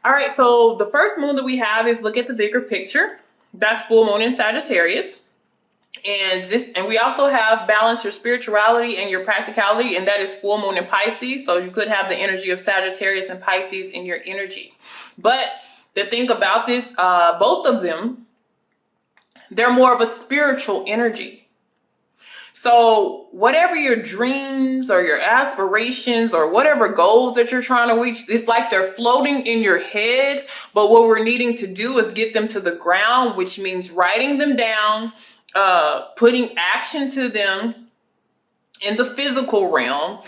All right, so the first moon that we have is look at the bigger picture. That's full moon in Sagittarius. And we also have balance your spirituality and your practicality, and that is full moon in Pisces. So you could have the energy of Sagittarius and Pisces in your energy. But the thing about this, both of them, they're more of a spiritual energy. So whatever your dreams or your aspirations or whatever goals that you're trying to reach, it's like they're floating in your head. But what we're needing to do is get them to the ground, which means writing them down, putting action to them in the physical realm.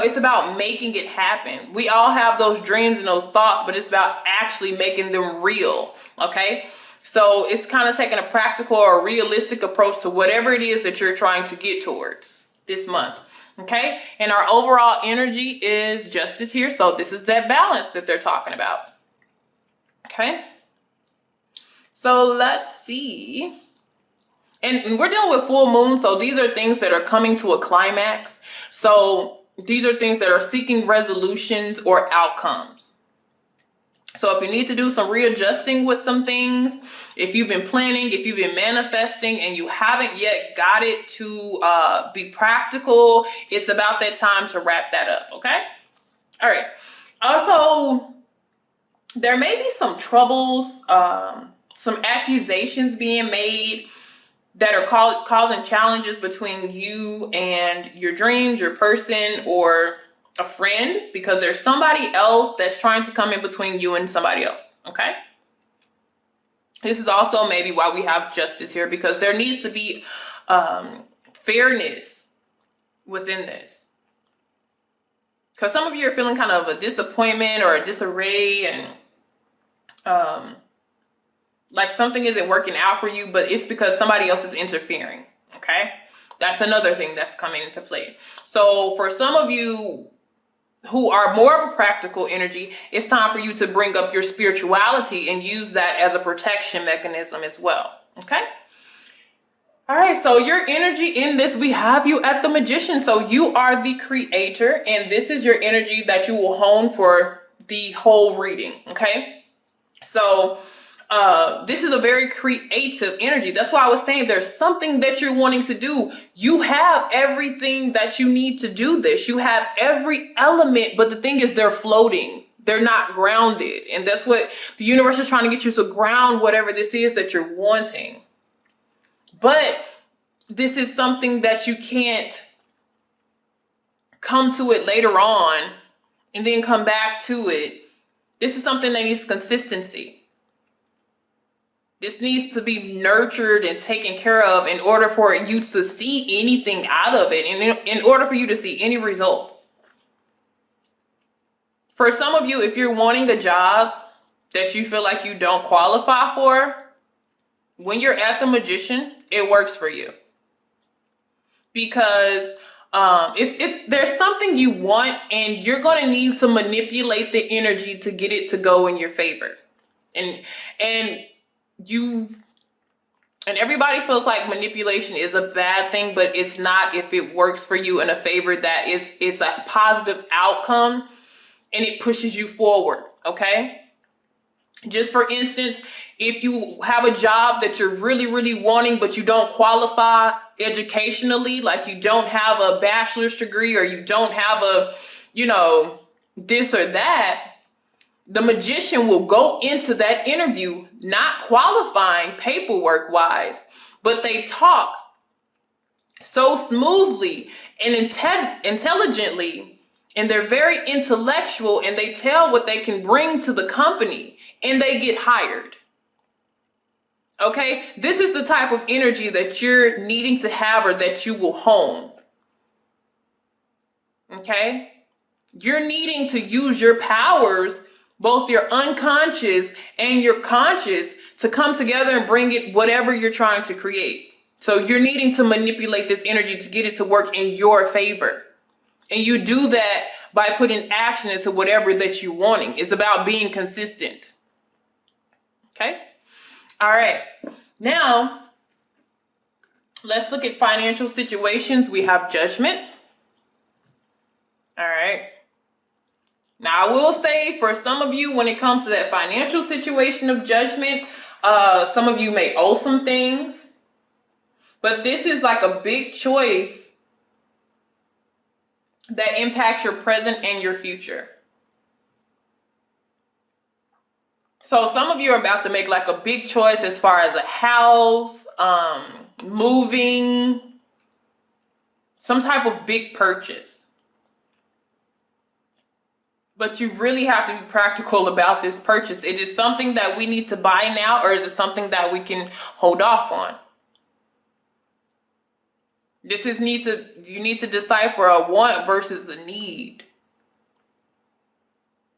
It's about making it happen. We all have those dreams and those thoughts, but it's about actually making them real. Okay. So it's kind of taking a practical or realistic approach to whatever it is that you're trying to get towards this month. Okay. And our overall energy is justice here. So this is that balance that they're talking about. Okay. So let's see. And we're dealing with full moon. So these are things that are coming to a climax. So these are things that are seeking resolutions or outcomes. So if you need to do some readjusting with some things, if you've been planning, if you've been manifesting and you haven't yet got it to be practical, it's about that time to wrap that up. Okay. All right. Also, there may be some troubles, some accusations being made that are causing challenges between you and your dreams, your person, or a friend, because there's somebody else that's trying to come in between you and somebody else. Okay. This is also maybe why we have justice here, because there needs to be fairness within this. Because some of you are feeling kind of a disappointment or a disarray, and like something isn't working out for you, but it's because somebody else is interfering. Okay. That's another thing that's coming into play. So for some of you who are more of a practical energy, it's time for you to bring up your spirituality and use that as a protection mechanism as well. Okay. All right. So your energy in this, we have you at the Magician. So you are the creator, and this is your energy that you will hone for the whole reading. Okay. So this is a very creative energy. That's why I was saying there's something that you're wanting to do. You have everything that you need to do this. You have every element, but the thing is they're floating. They're not grounded. And that's what the universe is trying to get you to ground whatever this is that you're wanting. But this is something that you can't come to it later on and then come back to it. This is something that needs consistency. This needs to be nurtured and taken care of in order for you to see anything out of it, and in order for you to see any results. For some of you, if you're wanting a job that you feel like you don't qualify for, when you're at the Magician, it works for you. Because if there's something you want, and you're going to need to manipulate the energy to get it to go in your favor. And everybody feels like manipulation is a bad thing, but it's not if it works for you in a favor that is a positive outcome and it pushes you forward. Okay. Just for instance, if you have a job that you're really, really wanting, but you don't qualify educationally, like you don't have a bachelor's degree, or you don't have a, this or that, the Magician will go into that interview not qualifying paperwork wise, but they talk so smoothly and intelligently, and they're very intellectual, and they tell what they can bring to the company, and they get hired. Okay, this is the type of energy that you're needing to have, or that you will hone. Okay, you're needing to use your powers, both your unconscious and your conscious, to come together and bring it whatever you're trying to create. So you're needing to manipulate this energy to get it to work in your favor. And you do that by putting action into whatever that you're wanting. It's about being consistent. Okay. All right. Now, let's look at financial situations. We have Judgment. All right. Now, I will say for some of you, when it comes to that financial situation of judgment, some of you may owe some things, but this is like a big choice that impacts your present and your future. So some of you are about to make like a big choice as far as a house, moving, some type of big purchase. But you really have to be practical about this purchase. Is it something that we need to buy now, or is it something that we can hold off on? You need to decipher a want versus a need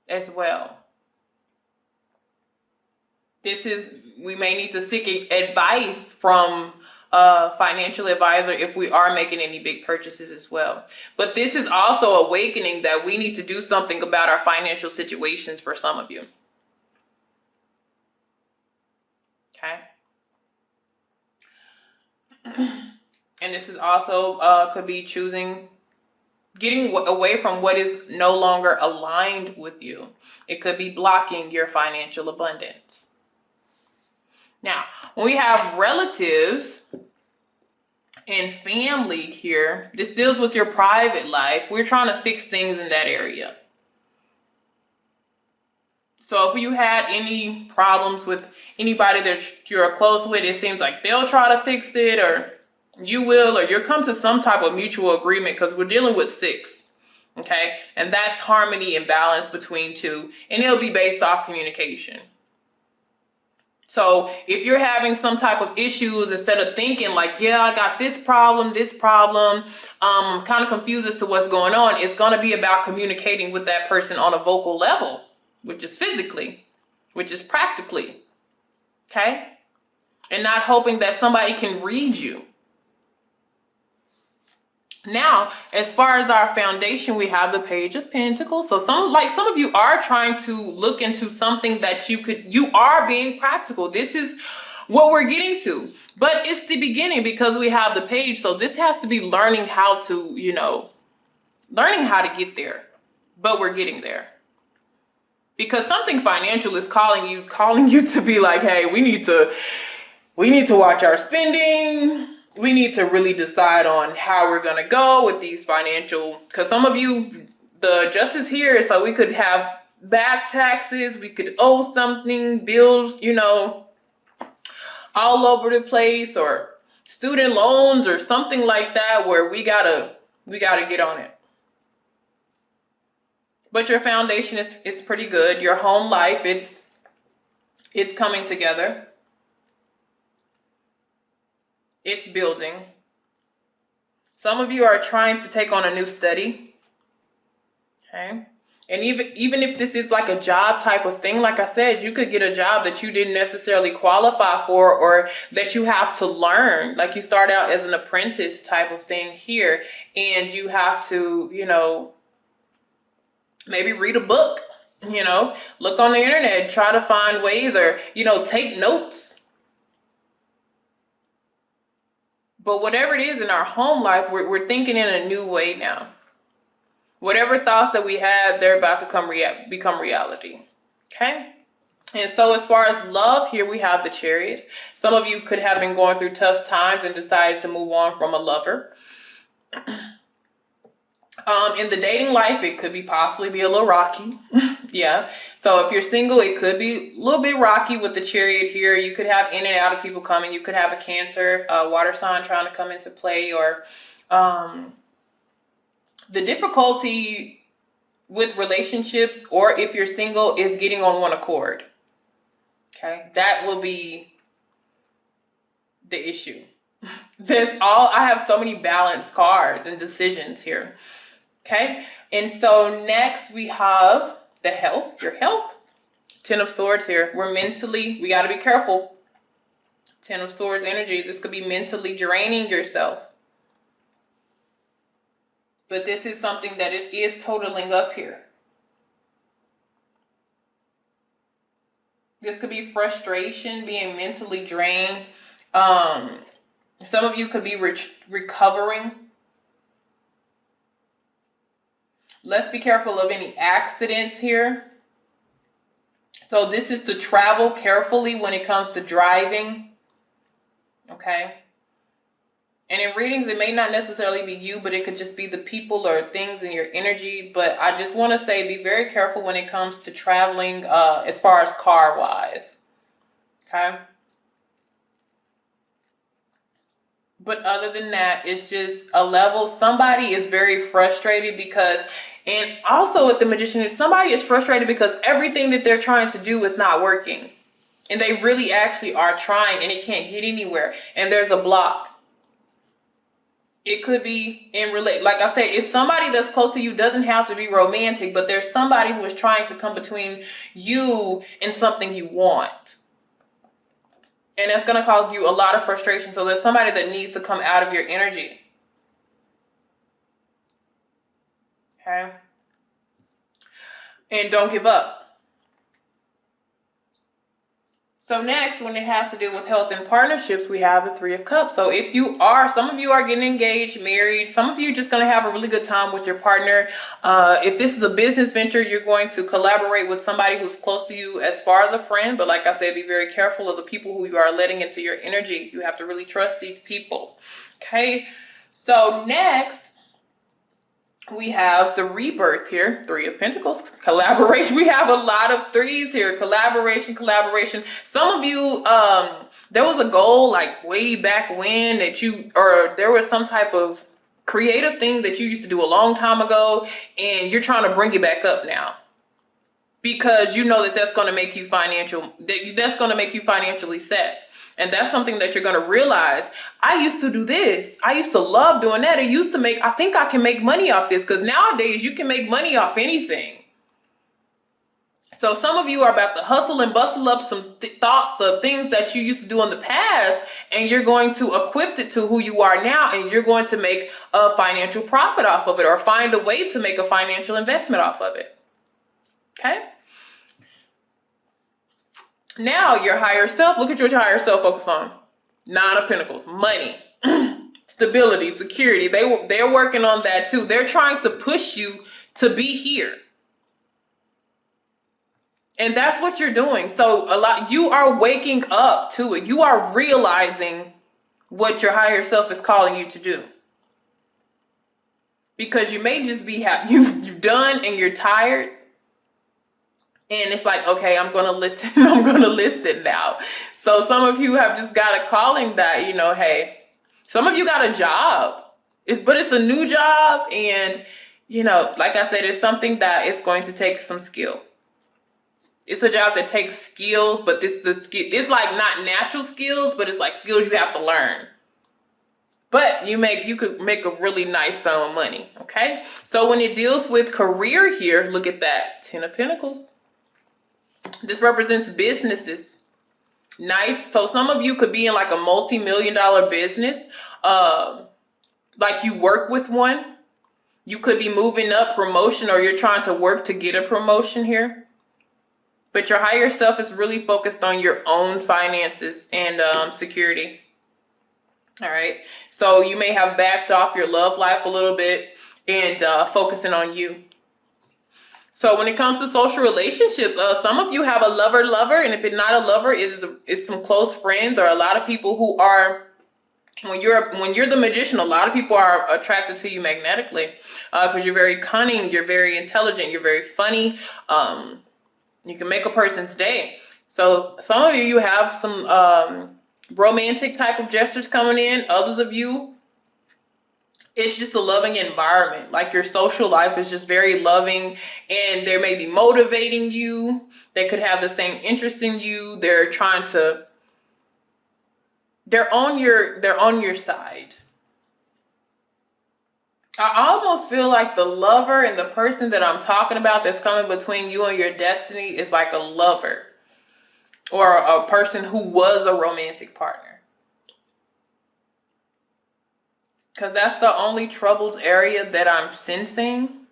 as well. We may need to seek advice from a financial advisor if we are making any big purchases as well. But this is also awakening that we need to do something about our financial situations for some of you. Okay. And this is also could be getting away from what is no longer aligned with you. It could be blocking your financial abundance. Now, when we have relatives and family here, this deals with your private life. We're trying to fix things in that area. So if you had any problems with anybody that you're close with, it seems like they'll try to fix it, or you will, or you'll come to some type of mutual agreement, because we're dealing with 6. Okay. And that's harmony and balance between 2. And it'll be based off communication. So if you're having some type of issues, instead of thinking like, yeah, I got this problem, I'm kind of confused as to what's going on, it's going to be about communicating with that person on a vocal level, which is physically, which is practically. Okay. And not hoping that somebody can read you. Now, as far as our foundation, we have the Page of Pentacles. So some of you are trying to look into something that you are being practical. This is what we're getting to, but it's the beginning because we have the page. So this has to be learning how to get there, but we're getting there because something financial is calling you to be like, hey, we need to watch our spending. We need to really decide on how we're going to go with these financial, because some of you, the justice here, so we could have back taxes, we could owe something, bills, all over the place, or student loans or something like that, where we gotta get on it. But your foundation is pretty good. Your home life, it's coming together. It's building. Some of you are trying to take on a new study. Okay. And even if this is like a job type of thing, like I said, you could get a job that you didn't necessarily qualify for, or that you have to learn. Like you start out as an apprentice type of thing here, and you have to, maybe read a book, look on the internet, try to find ways, or, take notes. But whatever it is in our home life, we're thinking in a new way now. Whatever thoughts that we had, they're about to become reality. Okay? And so as far as love, here we have the Chariot. Some of you could have been going through tough times and decided to move on from a lover. In the dating life, it could possibly be a little rocky. Yeah. So if you're single, it could be a little bit rocky with the Chariot here. You could have in and out of people coming. You could have a Cancer, water sign trying to come into play, or the difficulty with relationships, or if you're single, is getting on one accord. Okay. That will be the issue. I have so many balanced cards and decisions here. Okay. And so next we have the health, your health. 10 of Swords here. We got to be careful. 10 of Swords energy. This could be mentally draining yourself. But this is something that is totaling up here. This could be frustration, being mentally drained. Some of you could be recovering. Let's be careful of any accidents here. So this is to travel carefully when it comes to driving. Okay. And in readings, it may not necessarily be you, but it could just be the people or things in your energy. But I just want to say, be very careful when it comes to traveling as far as car-wise. Okay. But other than that, it's just a level. Somebody is very frustrated because, and also with the Magician, somebody is frustrated because everything that they're trying to do is not working. And they really actually are trying and it can't get anywhere. And there's a block. It could be like I said, it's somebody that's close to you. Doesn't have to be romantic, but there's somebody who is trying to come between you and something you want. And that's going to cause you a lot of frustration. So there's somebody that needs to come out of your energy. Okay. And don't give up. So next, when it has to do with health and partnerships, we have the Three of Cups. So if you are, some of you are getting engaged, married, some of you are just going to have a really good time with your partner. If this is a business venture, you're going to collaborate with somebody who's close to you as far as a friend. But like I said, be very careful of the people who you are letting into your energy. You have to really trust these people. Okay. So next, we have the rebirth here, Three of Pentacles, collaboration. We have a lot of threes here, collaboration. Some of you, there was a goal like way back when that there was some type of creative thing that you used to do a long time ago, and you're trying to bring it back up now because you know that that's going to make you that's going to make you financially set. And that's something that you're going to realize. I used to do this. I used to love doing that. I think I can make money off this, because nowadays you can make money off anything. So some of you are about to hustle and bustle up some thoughts of things that you used to do in the past, and you're going to equip it to who you are now, and you're going to make a financial profit off of it, or find a way to make a financial investment off of it. Okay? Now your higher self, look at what your higher self focus on. Nine of Pentacles, money, stability, security. They're working on that too. They're trying to push you to be here. And that's what you're doing. So you are waking up to it. You are realizing what your higher self is calling you to do. Because you may just be you've done and you're tired. And it's like, okay, I'm going to listen. I'm going to listen now. So some of you have just got a calling that, hey, some of you got a job, but it's a new job. And, like I said, it's something that is going to take some skill. It's a job that takes skills, but it's like not natural skills, but it's like skills you have to learn. But you could make a really nice sum of money. Okay. So when it deals with career here, look at that. 10 of Pentacles. This represents businesses. Nice. So some of you could be in like a multi-million-dollar business. Like you work with one. You could be moving up, promotion, or you're trying to work to get a promotion here. But your higher self is really focused on your own finances and security. All right. So you may have backed off your love life a little bit and focusing on you. So when it comes to social relationships, some of you have a lover, and if it's not a lover, it's some close friends or a lot of people who are, when you're the Magician, a lot of people are attracted to you magnetically because you're very cunning, you're very intelligent, you're very funny. You can make a person's day. So some of you have some romantic type of gestures coming in. Others of you, it's just a loving environment. Like your social life is just very loving, and they may be motivating you. They could have the same interest in you. They're on your side. I almost feel like the lover and the person that I'm talking about that's coming between you and your destiny is like a lover or a person who was a romantic partner. Because that's the only troubled area that I'm sensing.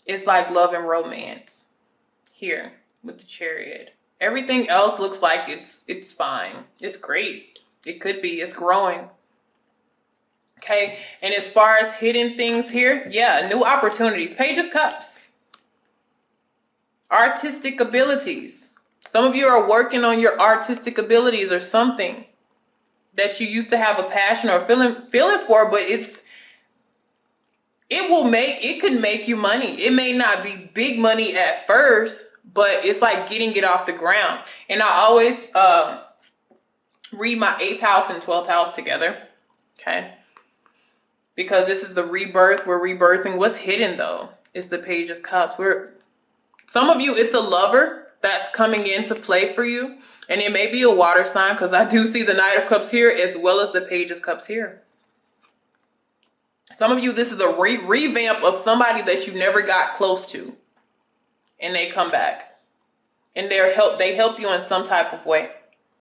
It's like love and romance here with the Chariot. Everything else looks like it's fine. It's great. It could be. It's growing. Okay, and as far as hidden things here, yeah, new opportunities. Page of Cups. Artistic abilities. Some of you are working on your artistic abilities or something that you used to have a passion or feeling for, but it could make you money. It may not be big money at first, but it's like getting it off the ground. And I always read my 8th house and 12th house together. Okay. Because this is the rebirth. We're rebirthing. What's hidden though? It's the Page of Cups. Some of you, it's a lover that's coming into play for you. And it may be a water sign, because I do see the Knight of Cups here as well as the Page of Cups here. Some of you, this is a revamp of somebody that you never got close to. And they come back. And they help you in some type of way.